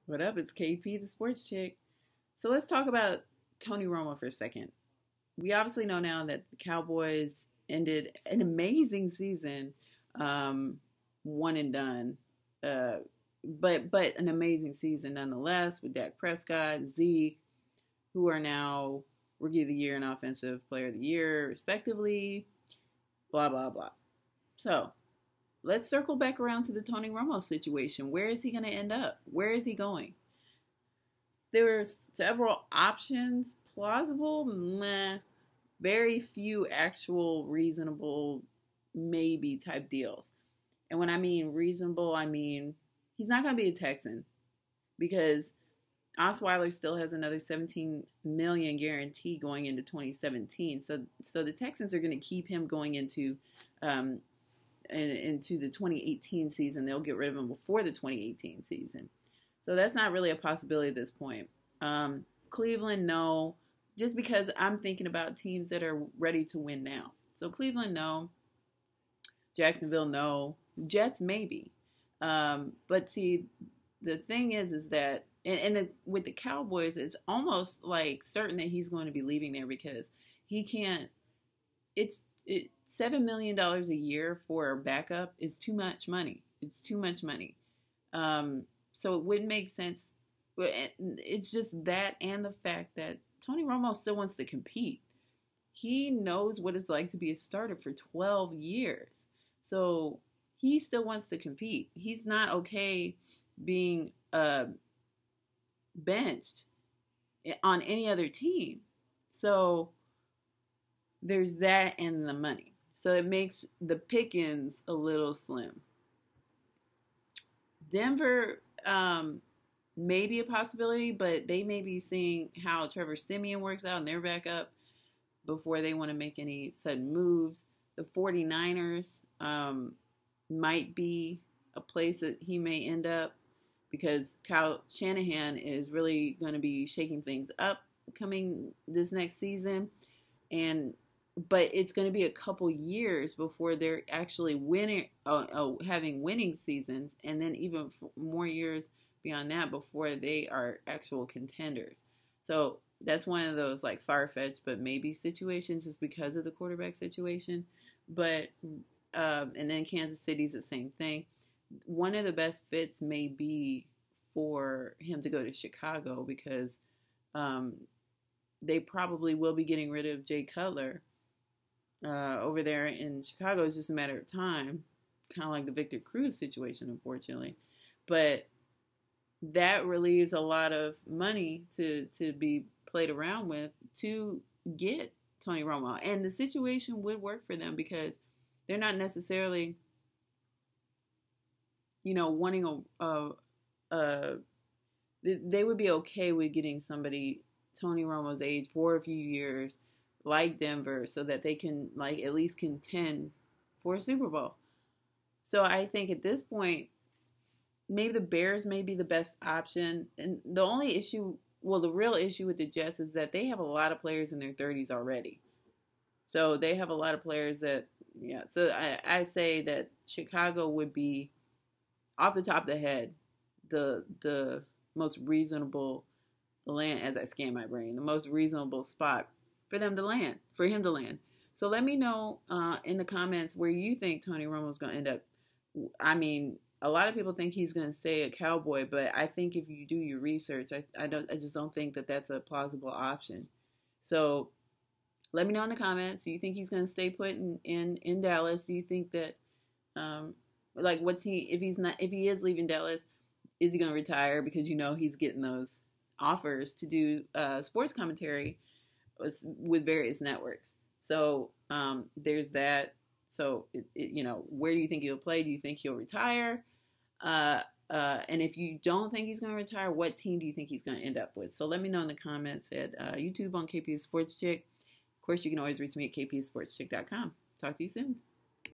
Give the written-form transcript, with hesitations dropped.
What up? It's KP, the sports chick. So let's talk about Tony Romo for a second. We obviously know now that the Cowboys ended an amazing season, um, one and done, uh, but an amazing season nonetheless with Dak Prescott, Zeke, who are now Rookie of the Year and Offensive Player of the Year, respectively. Blah blah blah. So let's circle back around to the Tony Romo situation. Where is he going to end up? Where is he going? There were several options, plausible, meh, very few actual reasonable, maybe type deals. And when I mean reasonable, I mean he's not going to be a Texan because Osweiler still has another 17 million guarantee going into 2017. So the Texans are going to keep him going um, into the 2018 season. They'll get rid of him before the 2018 season. So that's not really a possibility at this point. Cleveland, no, just because I'm thinking about teams that are ready to win now. So Cleveland, no. Jacksonville, no. Jets, maybe. But see, the thing is that, with the Cowboys, it's almost like certain that he's going to be leaving there because he can't. It's $7 million a year for a backup is too much money. It's too much money. So it wouldn't make sense. It's just that and the fact that Tony Romo still wants to compete. He knows what it's like to be a starter for 12 years. So he still wants to compete. He's not okay being benched on any other team. So there's that and the money. So it makes the pickings a little slim. Denver may be a possibility, but they may be seeing how Trevor Siemian works out in their backup before they want to make any sudden moves. The 49ers might be a place that he may end up because Kyle Shanahan is really going to be shaking things up coming this next season. But it's going to be a couple years before they're actually winning, having winning seasons, and then even more years beyond that before they are actual contenders. So that's one of those like far-fetched but maybe situations just because of the quarterback situation. But and then Kansas City's the same thing. One of the best fits may be for him to go to Chicago because they probably will be getting rid of Jay Cutler over there in Chicago. It's just a matter of time, kind of like the Victor Cruz situation, unfortunately. But that relieves a lot of money to be played around with to get Tony Romo. And the situation would work for them because they're not necessarily, wanting they would be okay with getting somebody Tony Romo's age for a few years, like Denver, so that they can at least contend for a Super Bowl. So I think at this point, maybe the Bears may be the best option. And the only issue, the real issue with the Jets is that they have a lot of players in their 30s already. So they have a lot of players that, So I say that Chicago would be, off the top of the head, the most reasonable land, as I scan my brain, the most reasonable spot for him to land. So let me know in the comments where you think Tony Romo's going to end up. I mean, a lot of people think he's going to stay a Cowboy, but I think if you do your research, I just don't think that that's a plausible option. So let me know in the comments. Do you think he's going to stay put in Dallas? Do you think that if he is leaving Dallas, is he going to retire because he's getting those offers to do sports commentary with various networks? So there's that. So where do you think he'll play? Do you think he'll retire? And if you don't think he's going to retire, what team do you think he's going to end up with? So let me know in the comments at YouTube on KP Sports Chick. Of course, you can always reach me at kpsportschick.com. Talk to you soon.